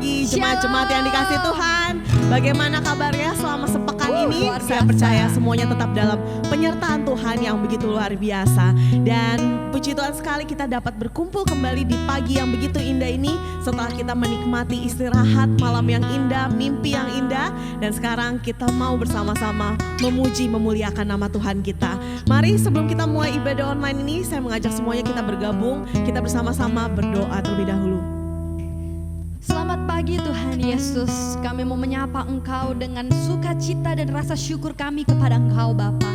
pagi jemaat-jemaat yang dikasih Tuhan. Bagaimana kabarnya selama sepekan ini? Saya percaya semuanya tetap dalam penyertaan Tuhan yang begitu luar biasa. Dan puji Tuhan sekali kita dapat berkumpul kembali di pagi yang begitu indah ini. Setelah kita menikmati istirahat malam yang indah, mimpi yang indah. Dan sekarang kita mau bersama-sama memuji, memuliakan nama Tuhan kita. Mari sebelum kita mulai ibadah online ini, saya mengajak semuanya kita bergabung. Kita bersama-sama berdoa terlebih dahulu. Selamat pagi Tuhan Yesus, kami mau menyapa Engkau dengan sukacita dan rasa syukur kami kepada Engkau Bapa.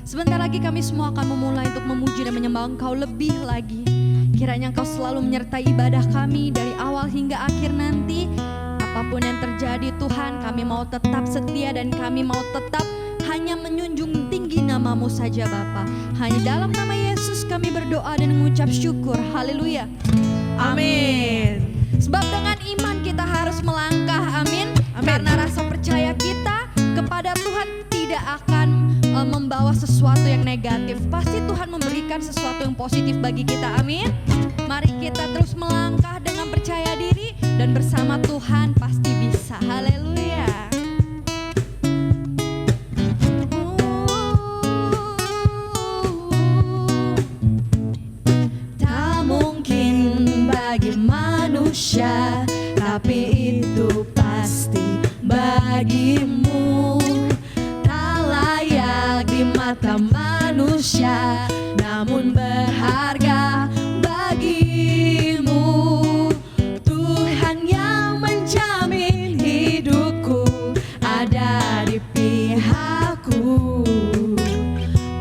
Sebentar lagi kami semua akan memulai untuk memuji dan menyembah Engkau lebih lagi. Kiranya Engkau selalu menyertai ibadah kami dari awal hingga akhir nanti. Apapun yang terjadi Tuhan, kami mau tetap setia dan kami mau tetap hanya menjunjung tinggi nama-Mu saja Bapa. Hanya dalam nama Yesus kami berdoa dan mengucap syukur. Haleluya. Amin. Sebab dengan iman kita harus melangkah, amin. Karena rasa percaya kita kepada Tuhan tidak akan membawa sesuatu yang negatif. Pasti Tuhan memberikan sesuatu yang positif bagi kita, amin. Mari kita terus melangkah dengan percaya diri dan bersama Tuhan pasti bisa. Haleluya. Tak mungkin bagi manusia, tapi itu pasti bagimu. Tak layak di mata manusia, namun berharga bagimu. Tuhan yang menjamin hidupku ada di pihakku.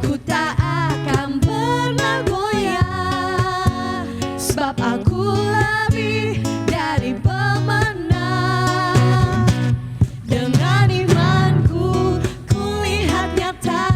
Ku tak akan pernah goyah, sebab aku lebih dari pemenang. Dengan imanku ku lihat nyata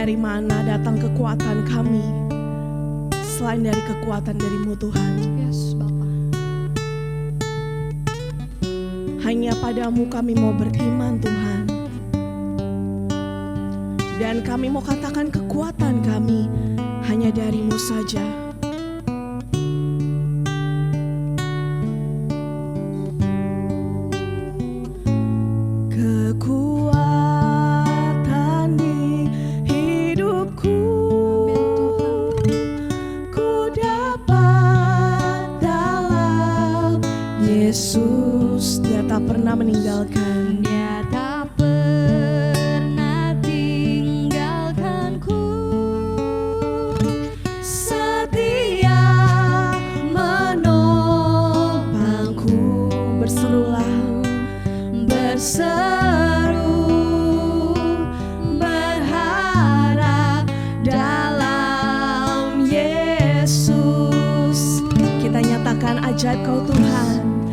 dari mana datang kekuatan kami selain dari kekuatan dari-Mu Tuhan. Yes, Bapa. Hanya padamu kami mau beriman Tuhan. Dan kami mau katakan kekuatan kami hanya dari-Mu saja. Kekuatan di hidupku, ku dapat dalam Yesus. Dia tak pernah meninggalkan. Dia tak pernah tinggalkanku. Setia menopangku. Berserulah, berseru, berharap dalam Yesus. Kita nyatakan ajaib Kau Tuhan,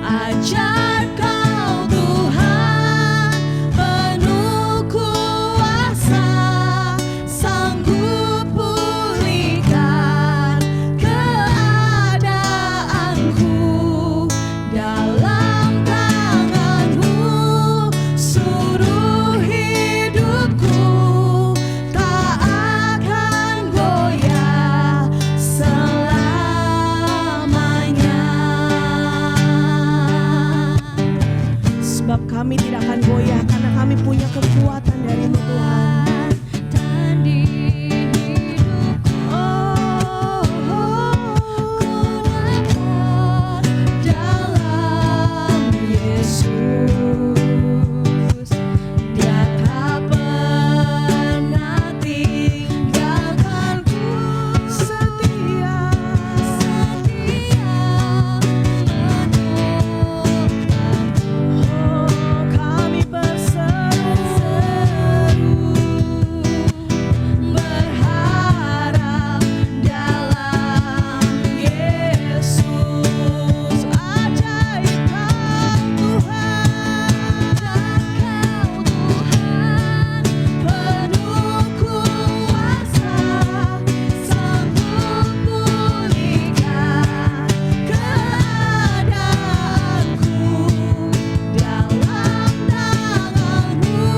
ajaib Kau Tuhan, penuh kuasa, sanggup pulihkan keadaanku. Dalam tangan-Mu seluruh hidupku tak akan goyah selamanya. Sebab kami tidak akan goyah karena kami punya kekuatan dari-Mu Tuhan. Dan di hidupku Oh, dalam Yesus. Dia tak pernah tinggalkanku. Setia kami berseru, berharap dalam Yesus. Ajaib Kau Tuhan, penuh kuasa, sanggup pulihkan keadaanku. Dalam tangan-Mu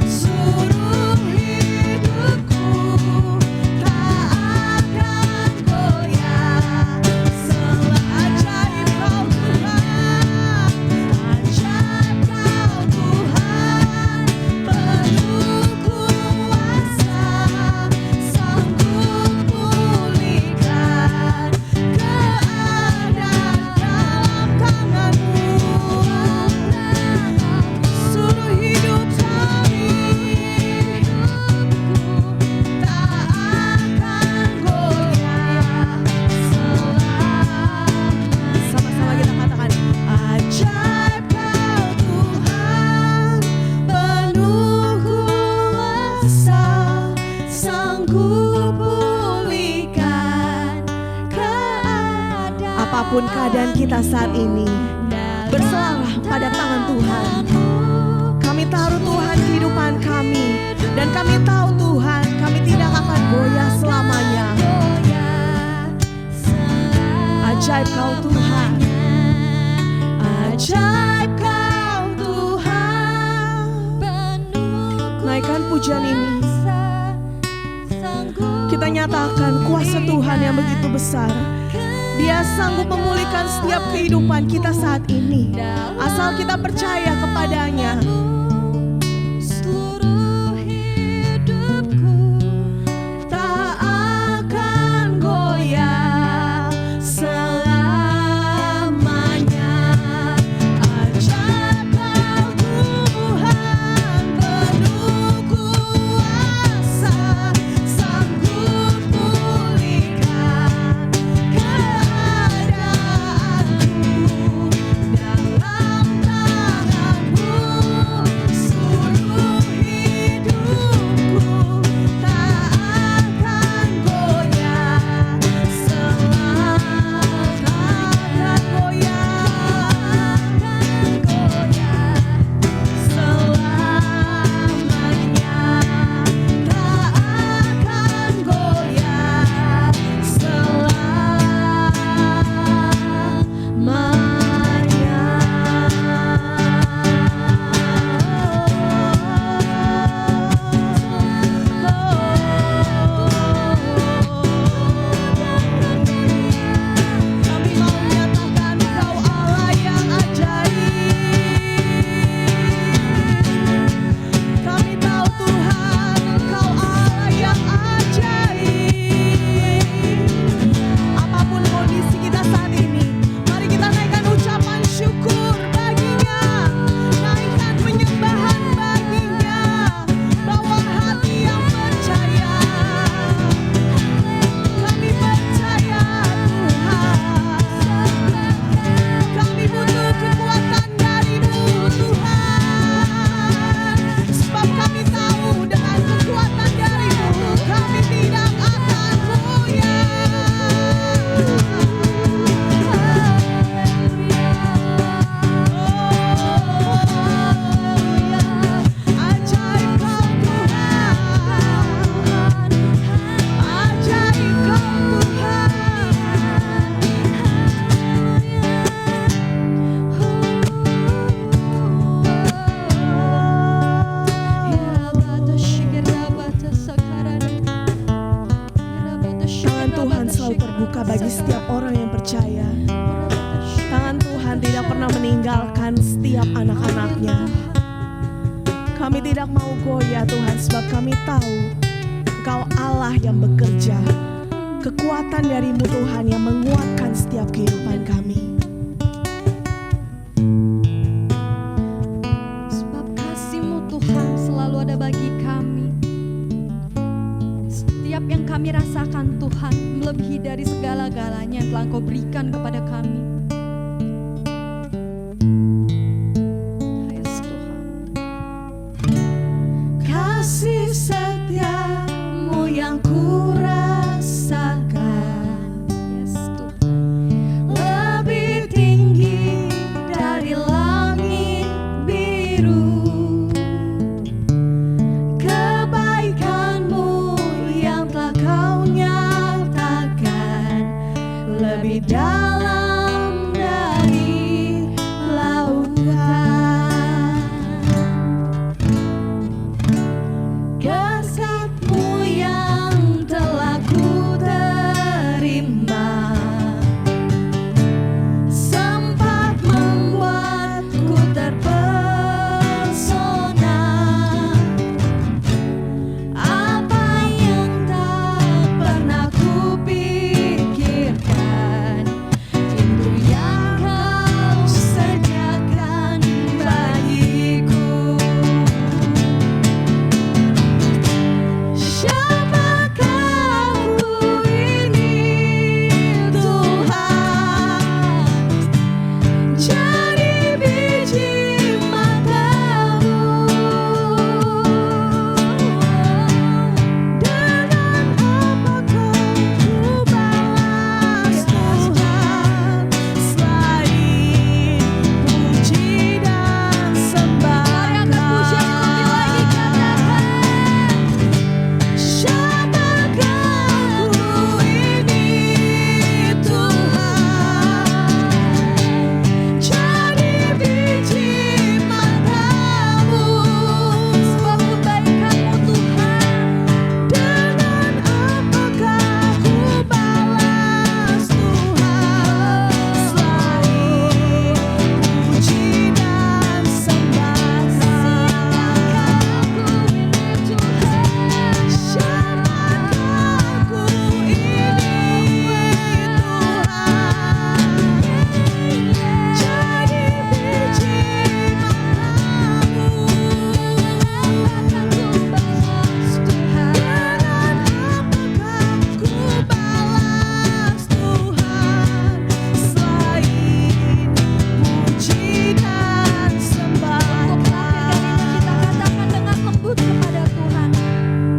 seluruh hidupku tak akan goyah. Ajaib Kau Tuhan, ajaib Kau Tuhan, penuh kuasa, sanggup pulihkan keadaan. Dalam tangan-Mu seluruh hidup kami tak akan goyah selamanya. Sama-sama kita katakan, ajaib Kau Tuhan, penuh kuasa, sanggup pulihkan keadaan. Apapun keadaan kita saat ini, berserahlah pada tangan Tuhan. Kami taruh Tuhan kehidupan kami, dan kami tahu Tuhan, kami tidak akan goyah selamanya. Ajaib Kau Tuhan, ajaib Kau Tuhan. Naikkan pujian ini. Kita nyatakan kuasa Tuhan yang begitu besar. Dia sanggup memulihkan setiap kehidupan kita saat ini, asal kita percaya kepadanya. seluruh hidupku. Tak akan goyah selamanya. Ajaib Kau Tuhan, penuh kuasa, sanggup pulihkan keadaanku. Dalam tangan-Mu selalu terbuka bagi setiap orang yang percaya. Tangan Tuhan tidak pernah meninggalkan setiap anak-anaknya. Kami tidak mau goyah Tuhan, sebab kami tahu Engkau Allah yang bekerja. Kekuatan darimu Tuhan yang menguatkan setiap kehidupan kami. Sebab kasih-Mu Tuhan selalu ada bagi kami. Setiap yang kami rasakan Tuhan melebihi dari segala-galanya yang telah Engkau berikan kepada kami. Yes Tuhan. Kasih setiamu yang ku rasakan Yes Tuhan. lebih tinggi dari langit biru. Kebaikanmu yang telah kau nyatakan lebih dalam dari lautan. Kasih-Mu yang telah ku terima sempat membuatku terpesona. Apa yang tak pernah ku pikirkan, itu yang kau sediakan bagiku. Siapakah aku ini Tuhan? Jadi biji matamu. Dengan apakah ku balas Tuhan selain puji dan sembah Kau? Siapakah aku ini Tuhan? Jadi biji matamu. Sebab kebaikan-Mu Tuhan. Dengan apakah ku balas Tuhan selain puji dan sembah Kau? Siapakah aku ini Tuhan? Jadi biji matamu. Dengan apakah ku balas Tuhan selain puji dan sembah Kita katakan dengan lembut kepada Tuhan.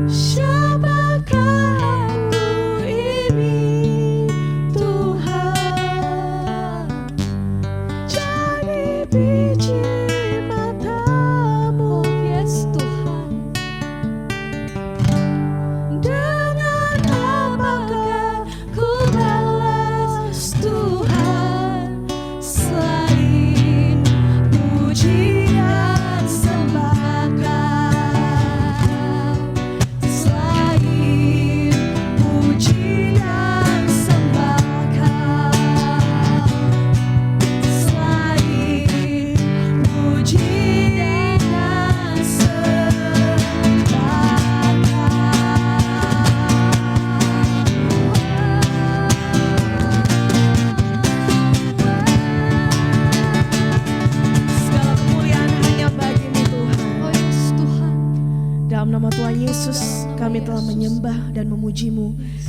Siapakah aku ini Tuhan? Jadi biji matamu. Yes Tuhan. Dengan apakah ku balas Tuhan selain puji dan sembah Kau? Selain puji dan sembah Kau. Selain puji dan sembah Segala kemuliaan hanya bagi-Mu Tuhan. Oh yes Tuhan. Dalam nama Tuhan Yesus kami telah menyembah dan memuji-Mu.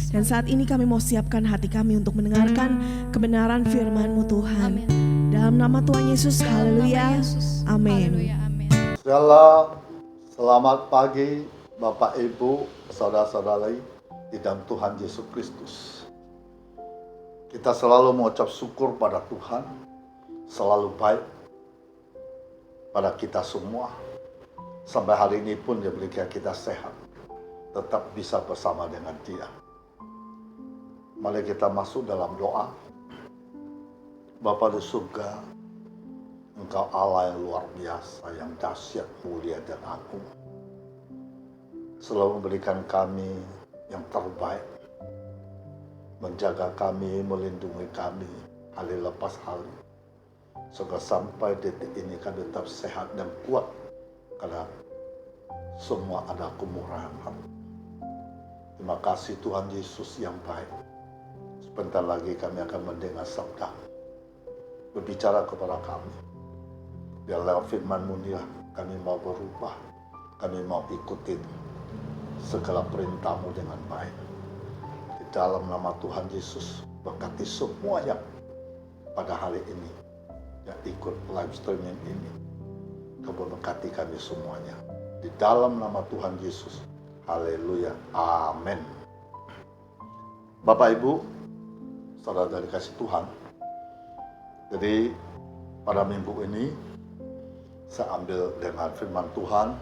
Dan saat ini kami mau siapkan hati kami untuk mendengarkan kebenaran firman-Mu Tuhan. Amin. Dalam nama Tuhan Yesus, haleluya. Amin. Haleluya, amin. Selamat pagi Bapak Ibu, saudara-saudari di dalam Tuhan Yesus Kristus. Kita selalu mengucap syukur pada Tuhan, selalu baik pada kita semua. Sampai hari ini pun Dia berikan kita sehat, tetap bisa bersama dengan Dia. Mari kita masuk dalam doa. Bapa di surga, Engkau Allah yang luar biasa, yang dahsyat, mulia dan agung. Selalu memberikan kami yang terbaik. menjaga kami, melindungi kami hari lepas hari. Semoga sampai detik ini kami tetap sehat dan kuat karena semua ada kemurahan hati. Terima kasih Tuhan Yesus yang baik. Sebentar lagi kami akan mendengar sabda berbicara kepada kami. Biar lewat firman-Mu inilah kami mau berubah, kami mau ikuti segala perintah-Mu dengan baik. Di dalam nama Tuhan Yesus, berkati semuanya pada hari ini yang ikut live streaming ini. Kau berkati kami semuanya. Di dalam nama Tuhan Yesus. Haleluya. Amin. Bapak Ibu, saudara dikasih Tuhan. Jadi pada minggu ini saya ambil dengan firman Tuhan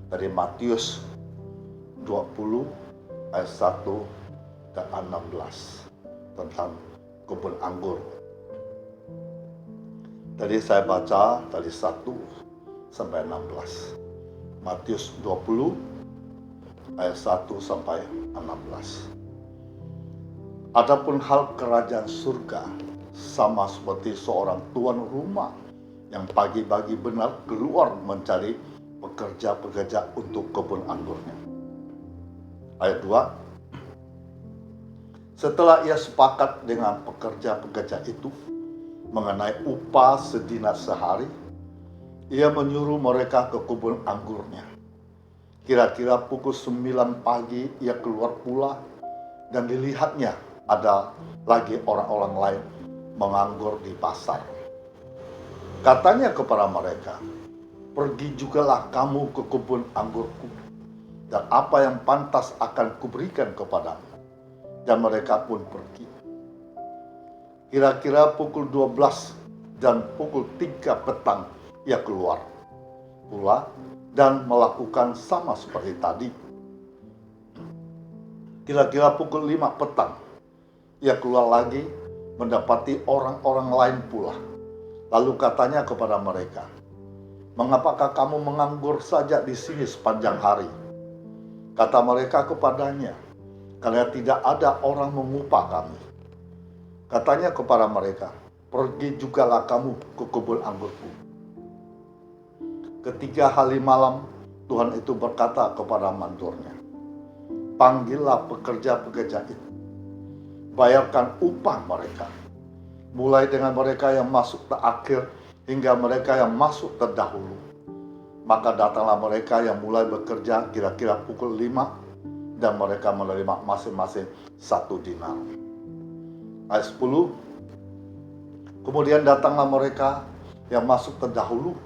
dari Matius 20 ayat 1 dan 16 tentang kebun anggur. Tadi saya baca dari 1 sampai 16. Matius 20 ayat 1 sampai 16. Adapun hal kerajaan surga sama seperti seorang tuan rumah yang pagi-pagi benar keluar mencari pekerja-pekerja untuk kebun anggurnya. Ayat 2. Setelah ia sepakat dengan pekerja-pekerja itu mengenai upah sedinar sehari, ia menyuruh mereka ke kebun anggurnya. Kira-kira pukul 9 pagi ia keluar pula dan dilihatnya ada lagi orang-orang lain menganggur di pasar. Katanya kepada mereka, "Pergi jugalah kamu ke kebun anggurku, dan apa yang pantas akan kuberikan kepadamu." Dan mereka pun pergi. Kira-kira pukul 12 dan pukul 3 petang ia keluar pula dan melakukan sama seperti tadi. Kira-kira pukul 5 petang, ia keluar lagi mendapati orang-orang lain pula. Lalu katanya kepada mereka, "Mengapakah kamu menganggur saja di sini sepanjang hari?" Kata mereka kepadanya, "Karena tidak ada orang mengupah kami." Katanya kepada mereka, "Pergi jugalah kamu ke kebun anggurku." Ketiga hari malam, Tuhan itu berkata kepada manturnya, "Panggillah pekerja-pekerja itu, bayarkan upah mereka, mulai dengan mereka yang masuk terakhir hingga mereka yang masuk terdahulu." Maka datanglah mereka yang mulai bekerja kira-kira pukul 5 dan mereka menerima masing-masing 1 dinar. Ayat 10. Kemudian datanglah mereka yang masuk terdahulu,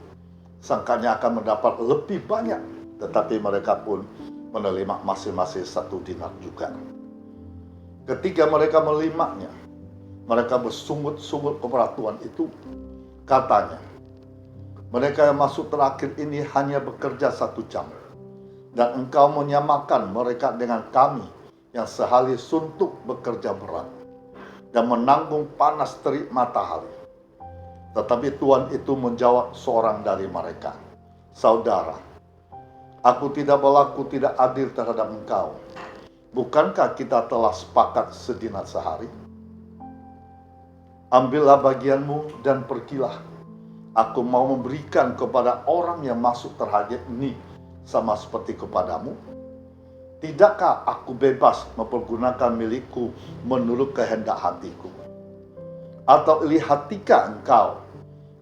sangkanya akan mendapat lebih banyak, tetapi mereka pun menerima masing-masing 1 dinar juga. Ketika mereka menerimanya, mereka bersungut-sungut kepada Tuhan itu. Katanya, "Mereka yang masuk terakhir ini hanya bekerja 1 jam, dan engkau menyamakan mereka dengan kami yang sehari suntuk bekerja berat dan menanggung panas terik matahari." Tetapi Tuhan itu menjawab seorang dari mereka, "Saudara, aku tidak berlaku tidak adil terhadap engkau. Bukankah kita telah sepakat sedinar sehari? Ambillah bagianmu dan pergilah. Aku mau memberikan kepada orang yang masuk terakhir ini sama seperti kepadamu. Tidakkah aku bebas mempergunakan milikku menurut kehendak hatiku? Atau iri hatikah engkau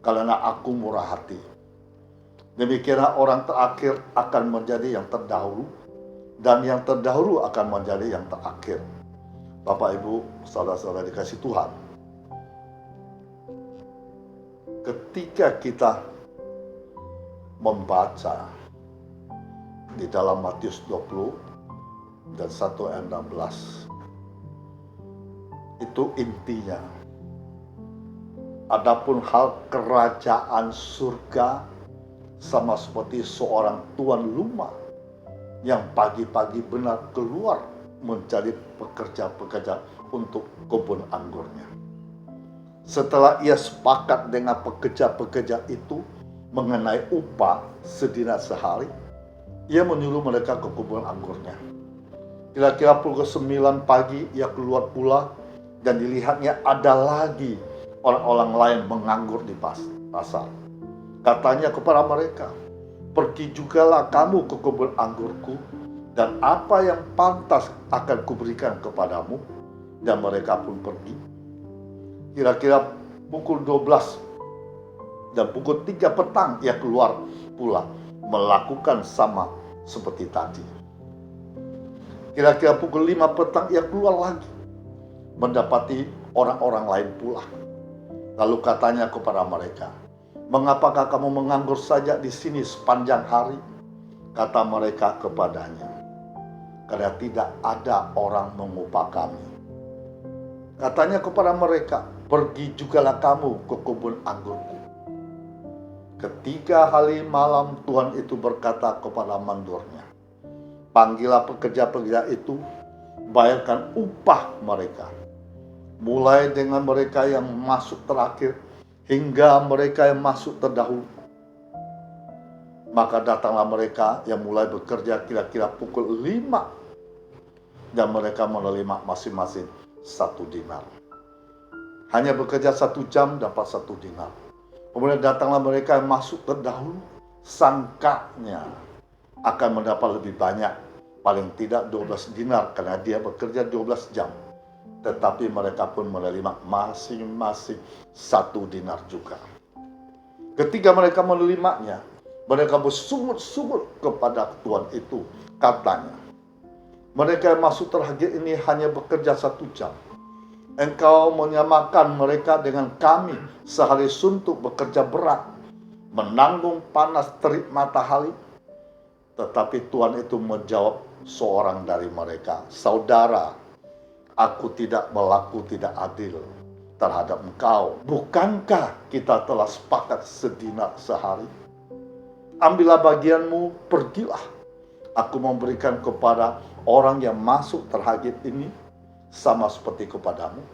karena aku murah hati? Demikianlah orang terakhir akan menjadi yang terdahulu, dan yang terdahulu akan menjadi yang terakhir." Bapak, Ibu, saudara-saudara dikasih Tuhan, ketika kita membaca di dalam Matius 20 dan 1 ayat 16, itu intinya, adapun hal kerajaan surga sama seperti seorang tuan rumah yang pagi-pagi benar keluar mencari pekerja-pekerja untuk kebun anggurnya. Setelah ia sepakat dengan pekerja-pekerja itu mengenai upah sedinar sehari, ia menyuruh mereka ke kebun anggurnya. Kira-kira pukul 9 pagi ia keluar pula dan dilihatnya ada lagi orang-orang lain menganggur di pasar. Katanya kepada mereka, "Pergi jugalah kamu ke kebun anggurku, dan apa yang pantas akan kuberikan kepadamu." Dan mereka pun pergi. Kira-kira pukul 12 dan pukul 3 petang ia keluar pula melakukan sama seperti tadi. Kira-kira pukul 5 petang ia keluar lagi mendapati orang-orang lain pula. Lalu katanya kepada mereka, "Mengapakah kamu menganggur saja di sini sepanjang hari?" Kata mereka kepadanya, "Karena tidak ada orang mengupah kami." Katanya kepada mereka, "Pergi jugalah kamu ke kebun anggurku." Ketiga hari malam Tuhan itu berkata kepada mandornya, "Panggillah pekerja-pekerja itu, bayarkan upah mereka, mulai dengan mereka yang masuk terakhir hingga mereka yang masuk terdahulu." Maka datanglah mereka yang mulai bekerja kira-kira pukul 5, dan mereka menerima masing-masing 1 dinar. Hanya bekerja 1 jam dapat 1 dinar. Kemudian datanglah mereka yang masuk terdahulu, sangkanya akan mendapat lebih banyak, paling tidak 12 dinar karena dia bekerja 12 jam. Tetapi mereka pun menerima masing-masing 1 dinar juga. Ketika mereka menerimanya, mereka bersungut-sungut kepada Tuhan itu. Katanya, "Mereka yang masuk terakhir ini hanya bekerja 1 jam. Engkau menyamakan mereka dengan kami sehari suntuk bekerja berat, menanggung panas terik matahari." Tetapi Tuhan itu menjawab seorang dari mereka, "Saudara, aku tidak berlaku tidak adil terhadap engkau. Bukankah kita telah sepakat sedinar sehari? Ambillah bagianmu, pergilah. Aku memberikan kepada orang yang masuk terakhir ini sama seperti kepadamu.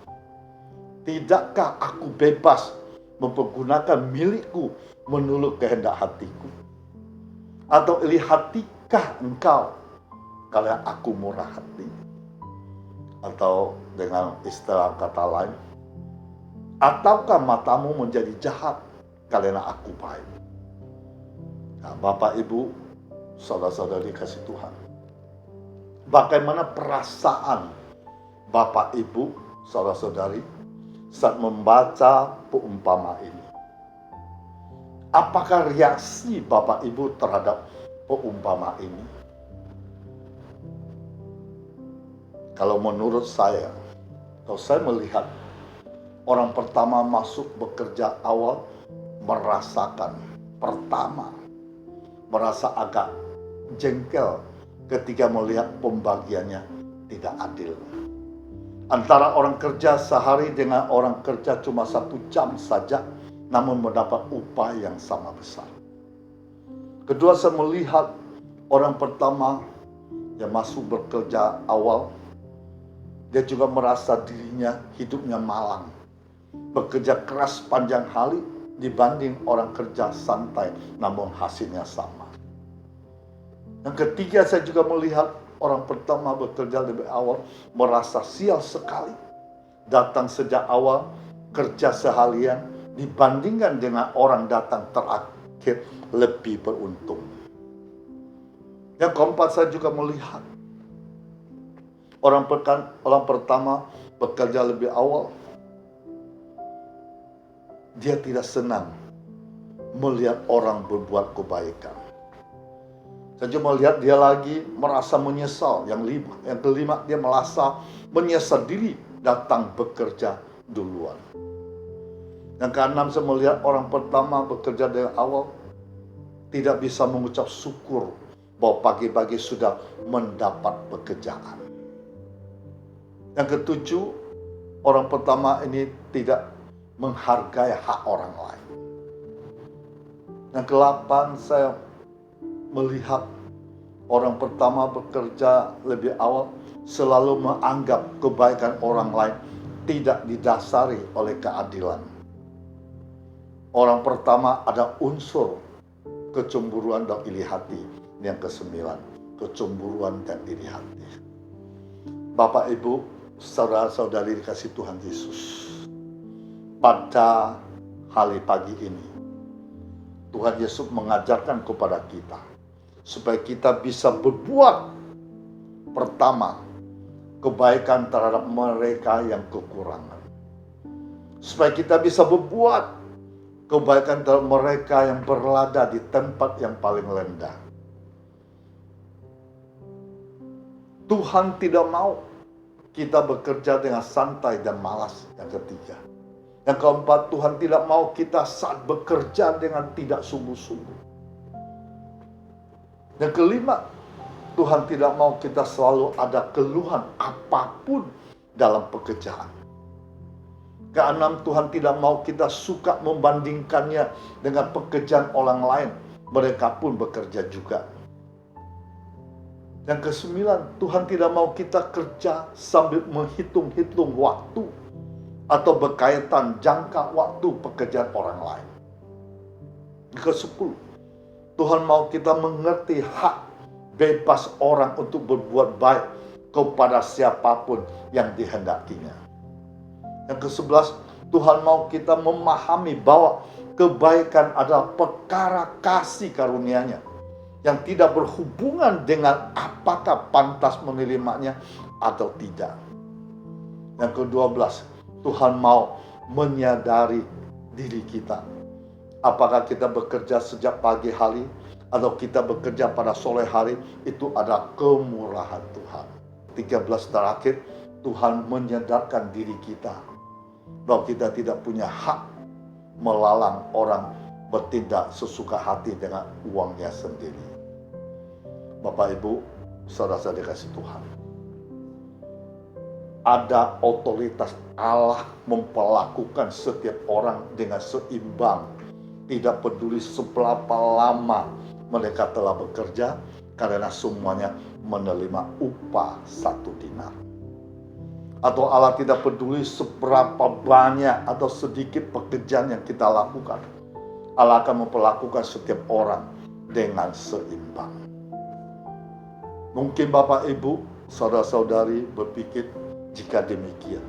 Tidakkah aku bebas mempergunakan milikku menurut kehendak hatiku? Atau iri hatikah engkau kalau aku murah hati?" Atau dengan istilah kata lain, "Ataukah matamu menjadi jahat karena aku baik?" Nah, Bapak, Ibu, saudara-saudari kasih Tuhan, bagaimana perasaan Bapak, Ibu, saudara-saudari saat membaca peumpama ini? Apakah reaksi Bapak, Ibu terhadap peumpama ini? Kalau menurut saya, kalau saya melihat orang pertama masuk bekerja awal merasa agak jengkel ketika melihat pembagiannya tidak adil. Antara orang kerja sehari dengan orang kerja cuma 1 jam saja, namun mendapat upah yang sama besar. Kedua, saya melihat orang pertama yang masuk bekerja awal, dia juga merasa dirinya hidupnya malang, bekerja keras panjang hari dibanding orang kerja santai, namun hasilnya sama. Yang ketiga, saya juga melihat orang pertama bekerja lebih awal merasa sial sekali, datang sejak awal, kerja seharian dibandingkan dengan orang datang terakhir lebih beruntung. Yang keempat, saya juga melihat orang pertama bekerja lebih awal, dia tidak senang melihat orang berbuat kebaikan. Saya cuma melihat dia lagi merasa menyesal. Yang kelima, dia merasa menyesal diri datang bekerja duluan. Yang keenam, saya melihat orang pertama bekerja dari awal tidak bisa mengucap syukur bahwa pagi-pagi sudah mendapat pekerjaan. Yang ketujuh, orang pertama ini tidak menghargai hak orang lain. Yang kedelapan, saya melihat orang pertama bekerja lebih awal selalu menganggap kebaikan orang lain tidak didasari oleh keadilan. Orang pertama ada unsur kecemburuan dan iri hati. Yang ke-9, kecemburuan dan iri hati. Bapak, Ibu, saudara-saudari dikasih Tuhan Yesus, pada hari pagi ini Tuhan Yesus mengajarkan kepada kita supaya kita bisa berbuat pertama kebaikan terhadap mereka yang kekurangan, supaya kita bisa berbuat kebaikan terhadap mereka yang berada di tempat yang paling rendah. Tuhan tidak mau kita bekerja dengan santai dan malas. Yang ketiga. Yang keempat, Tuhan tidak mau kita saat bekerja dengan tidak sungguh-sungguh. Yang kelima, Tuhan tidak mau kita selalu ada keluhan apapun dalam pekerjaan. Keenam, Tuhan tidak mau kita suka membandingkannya dengan pekerjaan orang lain. Mereka pun bekerja juga. Yang kesembilan, Tuhan tidak mau kita kerja sambil menghitung-hitung waktu atau berkaitan jangka waktu pekerjaan orang lain. Yang kesepuluh, Tuhan mau kita mengerti hak bebas orang untuk berbuat baik kepada siapapun yang dihendakinya. Yang kesebelas, Tuhan mau kita memahami bahwa kebaikan adalah perkara kasih karunia-Nya yang tidak berhubungan dengan apakah pantas menerimanya atau tidak. Yang ke-12, Tuhan mau menyadari diri kita. Apakah kita bekerja sejak pagi hari atau kita bekerja pada sore hari, itu adalah kemurahan Tuhan. 13 terakhir, Tuhan menyadarkan diri kita bahwa kita tidak punya hak melalang orang bertindak sesuka hati dengan uangnya sendiri. Bapak, Ibu, saudara-saudara dikasih Tuhan, ada otoritas Allah memperlakukan setiap orang dengan seimbang, tidak peduli seberapa lama mereka telah bekerja, karena semuanya menerima upah 1 dinar. Atau Allah tidak peduli seberapa banyak atau sedikit pekerjaan yang kita lakukan, Allah akan memperlakukan setiap orang dengan seimbang. Mungkin Bapak, Ibu, saudara-saudari berpikir, jika demikian,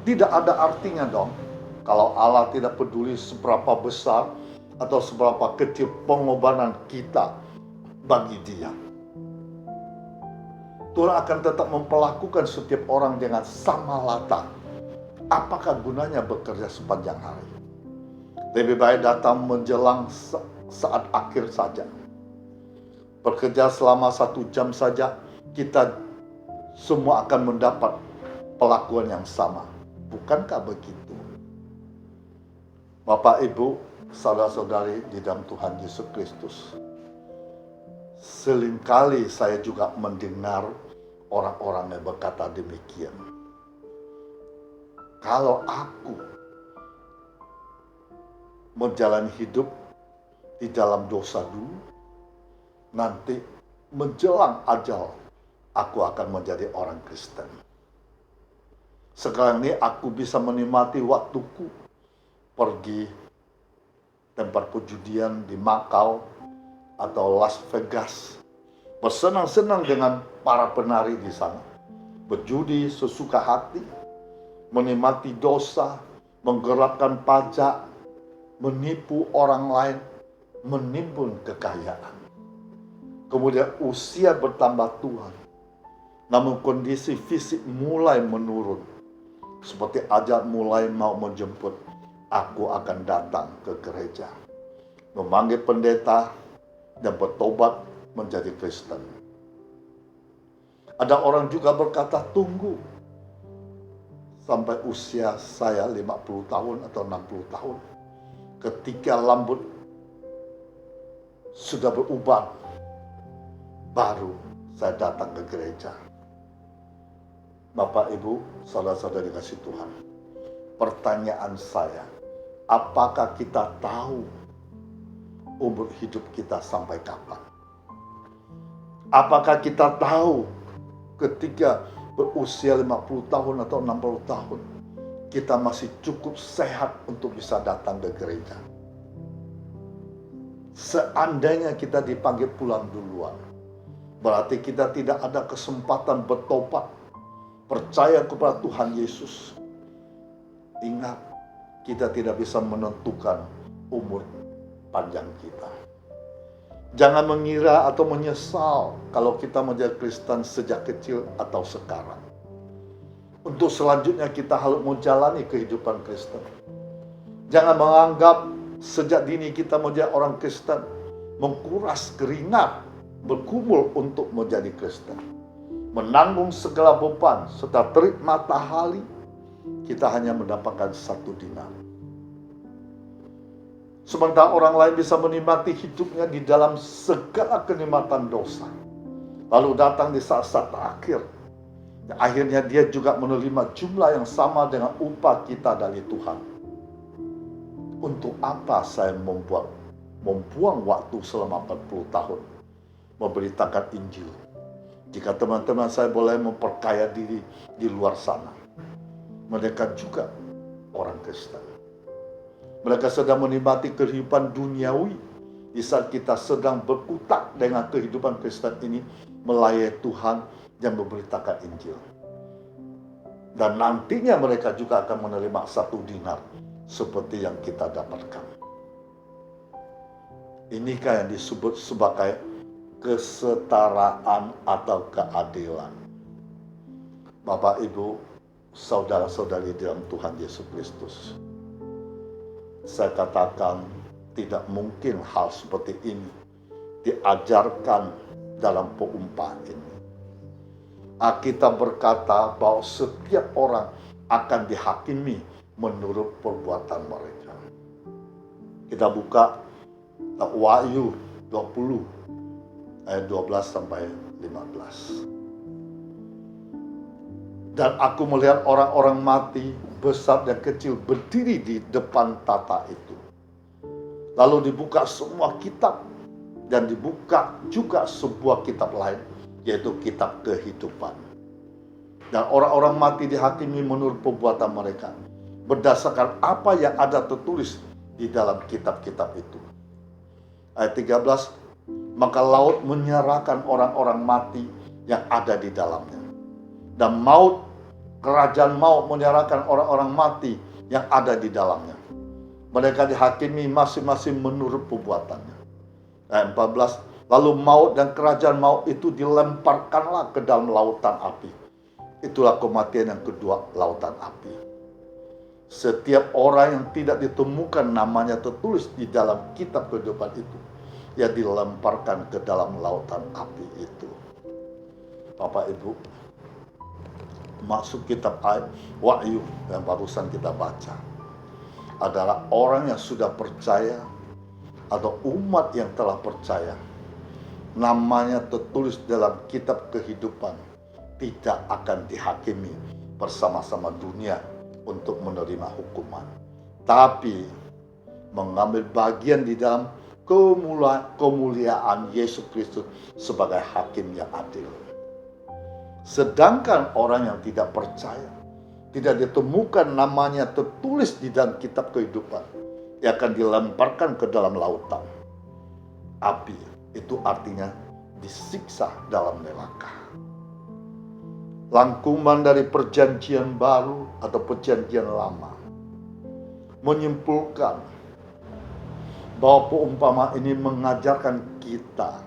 tidak ada artinya dong kalau Allah tidak peduli seberapa besar atau seberapa kecil pengorbanan kita bagi Dia. Tuhan akan tetap memperlakukan setiap orang dengan sama rata. Apakah gunanya bekerja sepanjang hari? Lebih baik datang menjelang saat akhir saja. Bekerja selama 1 jam saja, kita semua akan mendapat perlakuan yang sama. Bukankah begitu? Bapak, Ibu, saudara-saudari di dalam Tuhan Yesus Kristus, seringkali saya juga mendengar orang-orang yang berkata demikian. Kalau aku menjalani hidup di dalam dosa dulu, nanti menjelang ajal aku akan menjadi orang Kristen. Sekarang ini aku bisa menikmati waktuku pergi tempat perjudian di Macau atau Las Vegas, bersenang-senang dengan para penari di sana, berjudi sesuka hati, menikmati dosa, menggelapkan pajak, menipu orang lain, menimbun kekayaan. Kemudian usia bertambah tua, namun kondisi fisik mulai menurun. Seperti ajal mulai mau menjemput, aku akan datang ke gereja, memanggil pendeta, dan bertobat menjadi Kristen. Ada orang juga berkata, tunggu sampai usia saya 50 tahun atau 60 tahun. Ketika rambut sudah beruban, baru saya datang ke gereja. Bapak, Ibu, saudara-saudari dikasih Tuhan, pertanyaan saya, apakah kita tahu umur hidup kita sampai kapan? Apakah kita tahu ketika berusia 50 tahun atau 60 tahun, kita masih cukup sehat untuk bisa datang ke gereja? Seandainya kita dipanggil pulang duluan, berarti kita tidak ada kesempatan bertobat, percaya kepada Tuhan Yesus. Ingat, kita tidak bisa menentukan umur panjang kita. Jangan mengira atau menyesal kalau kita menjadi Kristen sejak kecil atau sekarang. Untuk selanjutnya kita harus menjalani kehidupan Kristen. Jangan menganggap sejak dini kita menjadi orang Kristen, menguras keringat, bergumul untuk menjadi Kristen, menanggung segala beban serta terik matahari, kita hanya mendapatkan 1 dinar. Sementara orang lain bisa menikmati hidupnya di dalam segala kenikmatan dosa. Lalu datang di saat-saat terakhir, akhirnya dia juga menerima jumlah yang sama dengan upah kita dari Tuhan. Untuk apa saya membuang waktu selama 40 tahun memberitakan Injil, jika teman-teman saya boleh memperkaya diri di luar sana? Mereka juga orang Kristen. Mereka sedang menikmati kehidupan duniawi di saat kita sedang berkutat dengan kehidupan Kristen ini, melayani Tuhan dan memberitakan Injil. Dan nantinya mereka juga akan menerima 1 dinar seperti yang kita dapatkan. Inikah yang disebut sebagai kesetaraan atau keadilan. Bapak, Ibu, saudara-saudari dalam Tuhan Yesus Kristus, saya katakan tidak mungkin hal seperti ini diajarkan dalam perumpamaan ini. Alkitab berkata bahwa setiap orang akan dihakimi menurut perbuatan mereka. Kita buka Wahyu 20 ayat 12 sampai 15. Dan aku melihat orang-orang mati, besar dan kecil, berdiri di depan tata itu. Lalu dibuka semua kitab, dan dibuka juga sebuah kitab lain, yaitu kitab kehidupan. Dan orang-orang mati dihakimi menurut perbuatan mereka, berdasarkan apa yang ada tertulis di dalam kitab-kitab itu. Ayat 13, maka laut menyerahkan orang-orang mati yang ada di dalamnya. Dan kerajaan maut menyerahkan orang-orang mati yang ada di dalamnya. Mereka dihakimi masing-masing menurut perbuatannya. Ayat 14, lalu maut dan kerajaan maut itu dilemparkanlah ke dalam lautan api. Itulah kematian yang kedua, lautan api. Setiap orang yang tidak ditemukan namanya tertulis di dalam kitab kehidupan itu, ia dilemparkan ke dalam lautan api itu. Bapak, Ibu, maksud kitab Wahyu yang barusan kita baca adalah orang yang sudah percaya atau umat yang telah percaya, namanya tertulis dalam kitab kehidupan, tidak akan dihakimi bersama-sama dunia untuk menerima hukuman, tapi mengambil bagian di dalam kemuliaan Yesus Kristus sebagai hakim yang adil. Sedangkan orang yang tidak percaya, tidak ditemukan namanya tertulis di dalam kitab kehidupan, ia akan dilemparkan ke dalam lautan api. Itu artinya disiksa dalam neraka. Rangkuman dari perjanjian baru atau perjanjian lama menyimpulkan bahwa peumpamaan ini mengajarkan kita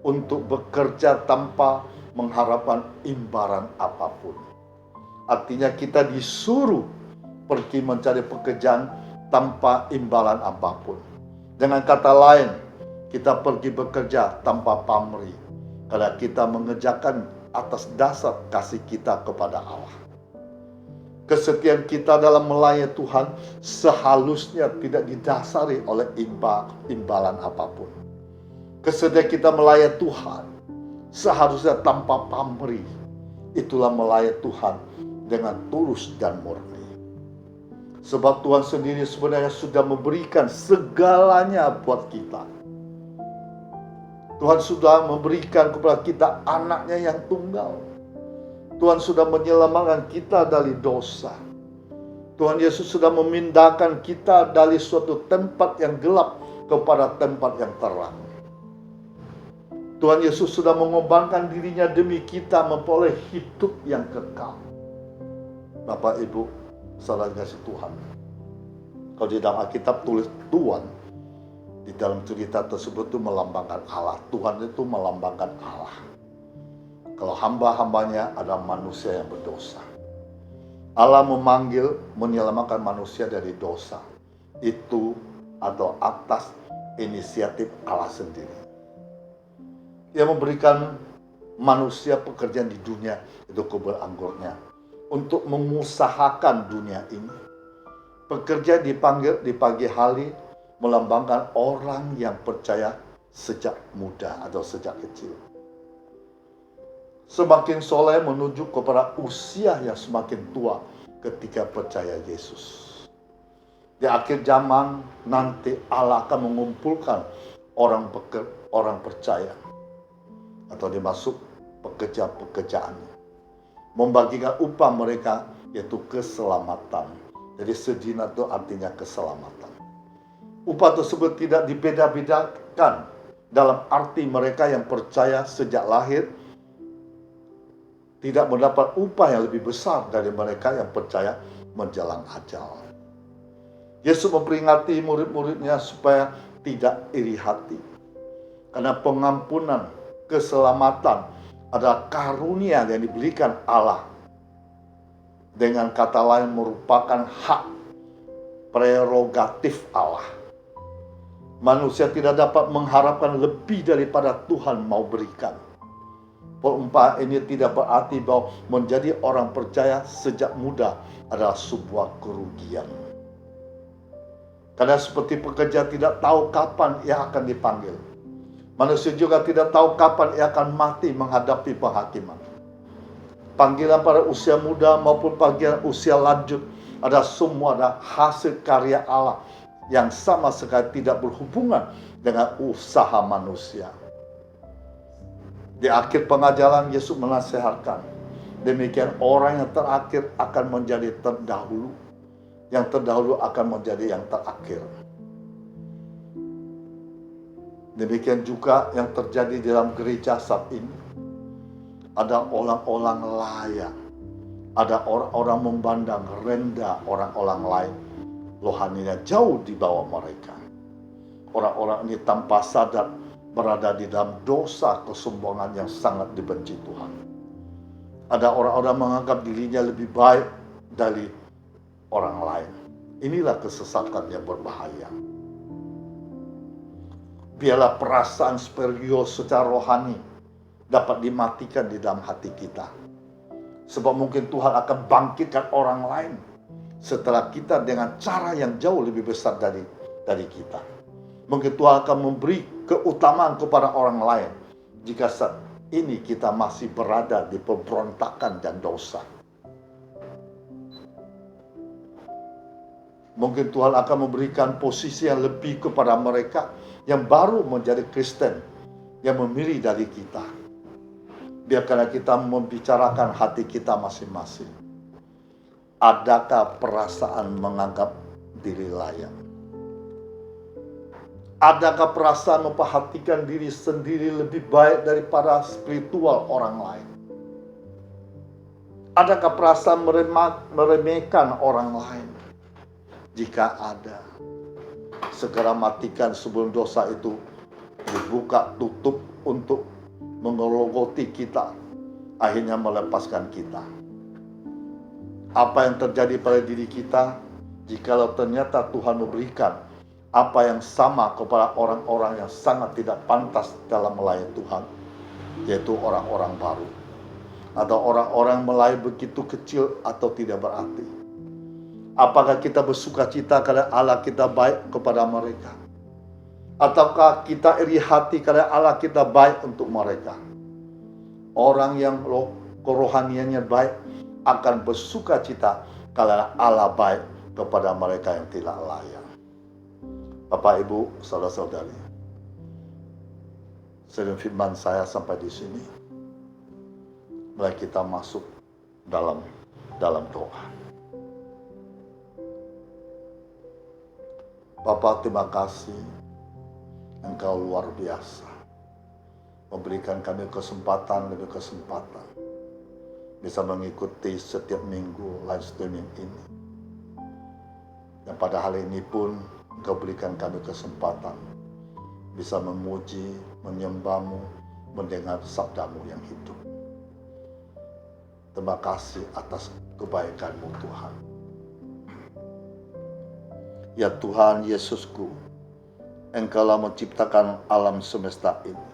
untuk bekerja tanpa mengharapkan imbalan apapun. Artinya kita disuruh pergi mencari pekerjaan tanpa imbalan apapun. Dengan kata lain, kita pergi bekerja tanpa pamrih, karena kita mengerjakan atas dasar kasih kita kepada Allah. Kesetiaan kita dalam melayani Tuhan seharusnya tidak didasari oleh imbalan apapun. Kesetiaan kita melayani Tuhan seharusnya tanpa pamrih. Itulah melayani Tuhan dengan tulus dan murni. Sebab Tuhan sendiri sebenarnya sudah memberikan segalanya buat kita. Tuhan sudah memberikan kepada kita anaknya yang tunggal. Tuhan sudah menyelamatkan kita dari dosa. Tuhan Yesus sudah memindahkan kita dari suatu tempat yang gelap kepada tempat yang terang. Tuhan Yesus sudah mengorbankan dirinya demi kita memperoleh hidup yang kekal. Bapak, Ibu, saudara kasih Tuhan. Kalau di dalam Alkitab tulis Tuhan, di dalam cerita tersebut itu melambangkan Allah. Tuhan itu melambangkan Allah. Kalau hamba-hambanya adalah manusia yang berdosa. Allah memanggil menyelamatkan manusia dari dosa. Itu atau atas inisiatif Allah sendiri. Dia memberikan manusia pekerjaan di dunia, itu kebun anggurnya, untuk mengusahakan dunia ini. Pekerja dipanggil di pagi hari melambangkan orang yang percaya sejak muda atau sejak kecil. Semakin soleh menuju kepada usia yang semakin tua ketika percaya Yesus. Di akhir zaman nanti Allah akan mengumpulkan orang percaya atau dimasuk pekerja-pekerjaannya, membagikan upah mereka yaitu keselamatan. Jadi sedina itu artinya keselamatan. Upah tersebut tidak dibeda-bedakan dalam arti mereka yang percaya sejak lahir tidak mendapat upah yang lebih besar dari mereka yang percaya menjelang ajal. Yesus memperingati murid-muridnya supaya tidak iri hati. Karena pengampunan, keselamatan adalah karunia yang diberikan Allah. Dengan kata lain merupakan hak prerogatif Allah. Manusia tidak dapat mengharapkan lebih daripada Tuhan mau berikan. Perumpamaan ini tidak berarti bahwa menjadi orang percaya sejak muda adalah sebuah kerugian. Karena seperti pekerja tidak tahu kapan ia akan dipanggil, manusia juga tidak tahu kapan ia akan mati menghadapi penghakiman. Panggilan pada usia muda maupun panggilan usia lanjut adalah semua hasil karya Allah yang sama sekali tidak berhubungan dengan usaha manusia. Di akhir pengajaran Yesus menasihatkan, demikian orang yang terakhir akan menjadi terdahulu, yang terdahulu akan menjadi yang terakhir. Demikian juga yang terjadi di dalam gereja saat ini. Ada orang-orang layak, ada orang-orang memandang rendah orang-orang lain, rohaninya jauh di bawah mereka. Orang-orang ini tanpa sadar berada di dalam dosa kesombongan yang sangat dibenci Tuhan. Ada orang-orang menganggap dirinya lebih baik dari orang lain. Inilah kesesatan yang berbahaya. Biarlah perasaan superior secara rohani dapat dimatikan di dalam hati kita. Sebab mungkin Tuhan akan bangkitkan orang lain setelah kita dengan cara yang jauh lebih besar dari kita. Mungkin Tuhan akan memberi keutamaan kepada orang lain jika saat ini kita masih berada di pemberontakan dan dosa. Mungkin Tuhan akan memberikan posisi yang lebih kepada mereka yang baru menjadi Kristen, yang memilih dari kita. Biarkanlah kita membicarakan hati kita masing-masing. Adakah perasaan menganggap diri layak? Adakah perasaan memperhatikan diri sendiri lebih baik daripada spiritual orang lain? Adakah perasaan meremehkan orang lain? Jika ada, segera matikan sebelum dosa itu dibuka tutup untuk mengerogoti kita, akhirnya melepaskan kita. Apa yang terjadi pada diri kita, jikalau ternyata Tuhan memberikan apa yang sama kepada orang-orang yang sangat tidak pantas dalam melayani Tuhan, yaitu orang-orang baru, atau orang-orang melayani begitu kecil atau tidak berarti. Apakah kita bersuka cita karena Allah kita baik kepada mereka? Ataukah kita iri hati karena Allah kita baik untuk mereka? Orang yang kerohaniannya baik akan bersuka cita karena Allah baik kepada mereka yang tidak layak. Bapak, Ibu, saudara-saudari, sebelum firman saya sampai di sini, mari kita masuk dalam doa. Bapak, terima kasih, Engkau luar biasa. memberikan kami kesempatan demi kesempatan bisa mengikuti setiap minggu live streaming ini. Dan pada hari ini pun Engkau berikan kami kesempatan bisa memuji, menyembah-Mu, mendengar sabda-Mu yang hidup. Terima kasih atas kebaikan-Mu Tuhan. Ya Tuhan Yesusku, Engkaulah menciptakan alam semesta ini.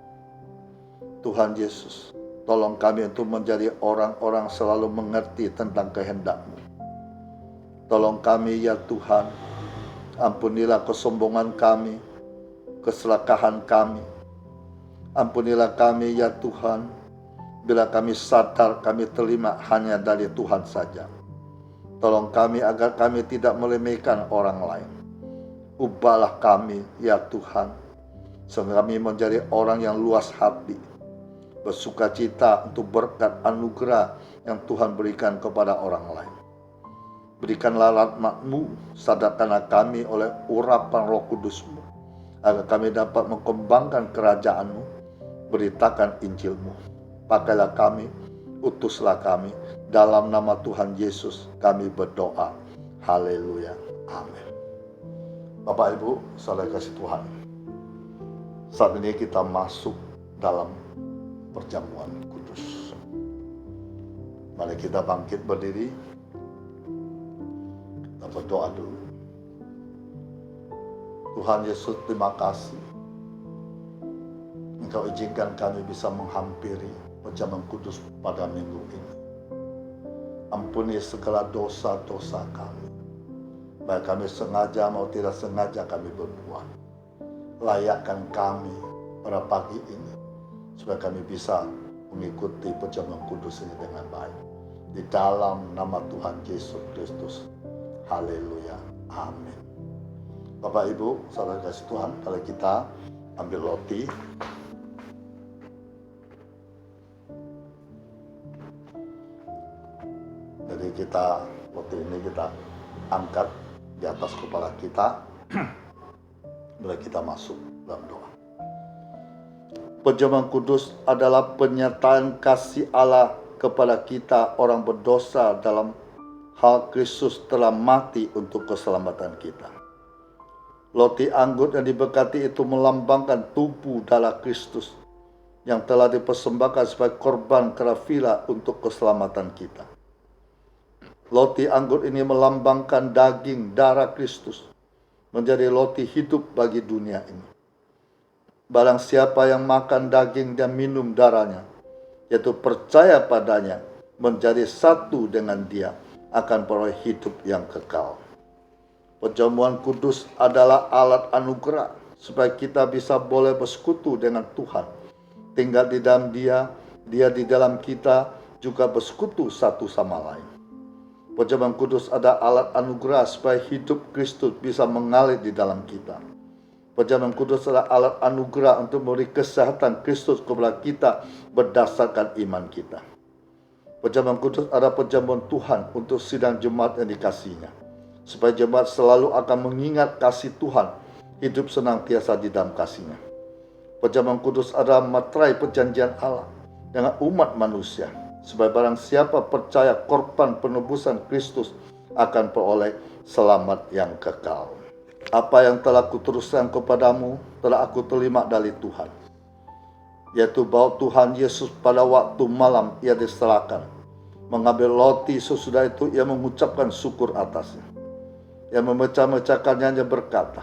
Tuhan Yesus, tolong kami untuk menjadi orang-orang selalu mengerti tentang kehendak-Mu. Tolong kami ya Tuhan, ampunilah kesombongan kami, keserakahan kami. Ampunilah kami ya Tuhan, bila kami sadar kami terima hanya dari Tuhan saja. Tolong kami agar kami tidak meremehkan orang lain. Ubahlah kami ya Tuhan, sehingga kami menjadi orang yang luas hati, bersukacita untuk berkat anugerah yang Tuhan berikan kepada orang lain. Berikanlah rahmat-Mu, sadarkanlah kami oleh urapan Roh Kudus-Mu, agar kami dapat mengembangkan kerajaan-Mu, beritakan Injil-Mu. Pakailah kami, utuslah kami, dalam nama Tuhan Yesus kami berdoa. Haleluya. Amin. Bapak Ibu, saudara kasih Tuhan, saat ini kita masuk dalam perjamuan kudus. Mari kita bangkit berdiri, kita berdoa dulu. Tuhan Yesus, terima kasih Engkau izinkan kami bisa menghampiri perjamuan kudus pada minggu ini. Ampuni segala dosa-dosa kami, baik kami sengaja maupun tidak sengaja kami berbuat. Layakkan kami pada pagi ini, supaya kami bisa mengikuti perjamuan kudus ini dengan baik. Di dalam nama Tuhan Yesus Kristus. Haleluya. Amin. Bapak Ibu, saudara kasih Tuhan, kalau kita ambil roti. Jadi roti ini kita angkat di atas kepala kita. Mulai kita masuk dalam doa. Perjamuan kudus adalah penyertaan kasih Allah kepada kita orang berdosa dalam hal Kristus telah mati untuk keselamatan kita. Roti anggur yang diberkati itu melambangkan tubuh darah Kristus yang telah dipersembahkan sebagai korban kafara untuk keselamatan kita. Roti anggur ini melambangkan daging darah Kristus, menjadi roti hidup bagi dunia ini. Barang siapa yang makan daging dan minum darahnya, yaitu percaya padanya, menjadi satu dengan dia, akan peroleh hidup yang kekal. Perjamuan kudus adalah alat anugerah, supaya kita bisa boleh bersekutu dengan Tuhan. Tinggal di dalam dia di dalam kita, juga bersekutu satu sama lain. Perjamuan kudus adalah alat anugerah supaya hidup Kristus bisa mengalir di dalam kita. Perjamuan kudus adalah alat anugerah untuk memberi kesehatan Kristus kepada kita berdasarkan iman kita. Perjamuan kudus adalah perjamuan Tuhan untuk sidang jemaat yang dikasihinya, supaya jemaat selalu akan mengingat kasih Tuhan, hidup senantiasa di dalam kasih-Nya. Perjamuan kudus adalah materai perjanjian Allah dengan umat manusia, supaya barang siapa percaya korban penebusan Kristus akan peroleh selamat yang kekal. Apa yang telah kuteruskan kepadamu telah aku terima dari Tuhan, yaitu bahwa Tuhan Yesus pada waktu malam ia diserahkan, mengambil roti sesudah itu ia mengucapkan syukur atasnya. Ia memecah-mecahkannya, ia berkata,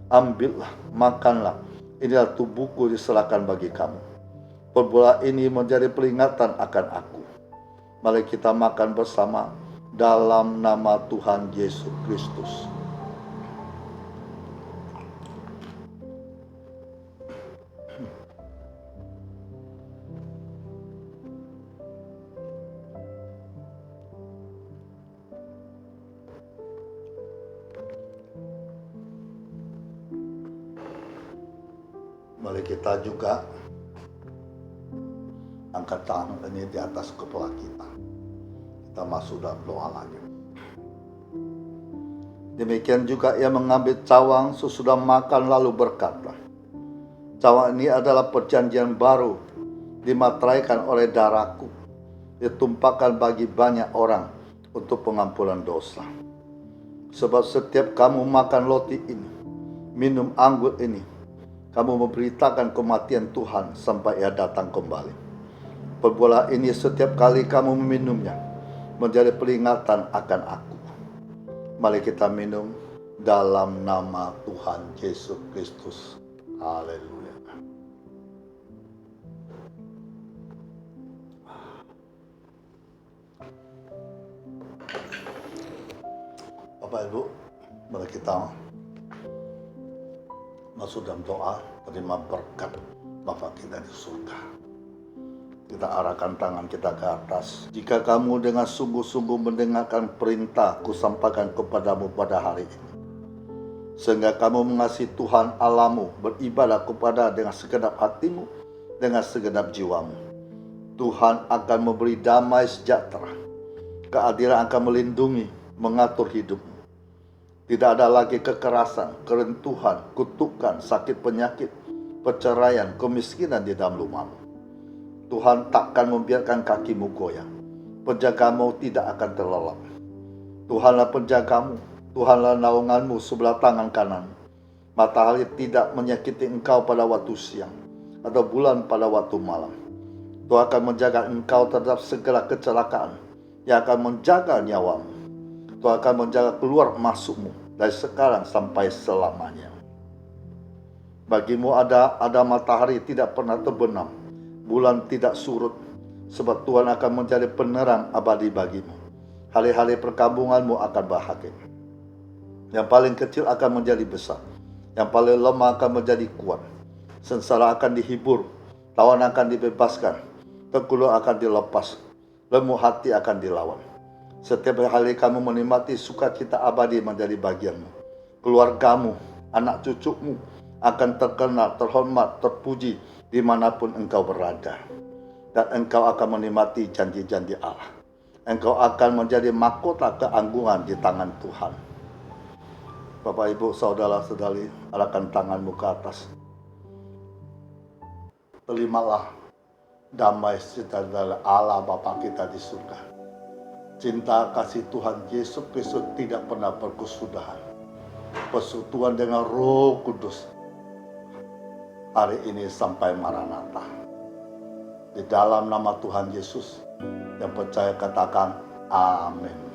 ambillah, makanlah, inilah tubuhku diserahkan bagi kamu. Perbuatan ini menjadi peringatan akan aku. Mari kita makan bersama dalam nama Tuhan Yesus Kristus. Mari kita juga angkat tangan ini di atas kepala kita. Kita masuk dalam doa lagi. Demikian juga ia mengambil cawang sesudah makan lalu berkata, Cawan ini adalah perjanjian baru, dimateraikan oleh darahku, ditumpahkan bagi banyak orang untuk pengampunan dosa. Sebab setiap kamu makan roti ini, minum anggur ini, kamu memberitakan kematian Tuhan sampai Ia datang kembali. Perbuatlah ini setiap kali kamu meminumnya, menjadi peringatan akan aku. Mari kita minum dalam nama Tuhan Yesus Kristus. Haleluya. Bapak Ibu, mari kita masuk dalam doa, terima berkat Bapa kita di surga. Kita arahkan tangan kita ke atas. Jika kamu dengan sungguh-sungguh mendengarkan perintah kusampaikan kepadamu pada hari ini, sehingga kamu mengasihi Tuhan Allahmu, beribadah kepada dengan segenap hatimu, dengan segenap jiwamu, Tuhan akan memberi damai sejahtera. Keadilan akan melindungi, mengatur hidupmu. Tidak ada lagi kekerasan, kerentuhan, kutukan, sakit penyakit, perceraian, kemiskinan di dalam rumahmu. Tuhan takkan membiarkan kakimu goyah. Penjagamu tidak akan terlelap. Tuhanlah penjagamu, Tuhanlah naunganmu sebelah tangan kanan. Matahari tidak menyakiti engkau pada waktu siang, atau bulan pada waktu malam. Tuhan akan menjaga engkau terhadap segala kecelakaan yang akan menjaga nyawamu. Tuhan akan menjaga keluar masukmu dari sekarang sampai selamanya. Bagimu ada matahari tidak pernah terbenam, bulan tidak surut, sebab Tuhan akan menjadi penerang abadi bagimu. Hari-hari perkabunganmu akan bahagia. Yang paling kecil akan menjadi besar, yang paling lemah akan menjadi kuat. Sengsara akan dihibur, tawan akan dibebaskan, tengkulak akan dilepas, lemah hati akan dilawan. Setiap hari kamu menikmati sukacita abadi menjadi bagianmu. Keluargamu, anak cucumu akan terkenal, terhormat, terpuji dimanapun engkau berada. Dan engkau akan menikmati janji-janji Allah. Engkau akan menjadi mahkota keanggungan di tangan Tuhan. Bapak, Ibu, saudara-saudari, arahkan tanganmu ke atas. Terimalah damai sejahtera Allah Bapa kita di surga. Cinta kasih Tuhan Yesus Kristus tidak pernah berkesudahan. Persekutuan dengan Roh Kudus hari ini sampai Maranatha. Di dalam nama Tuhan Yesus, yang percaya katakan amin.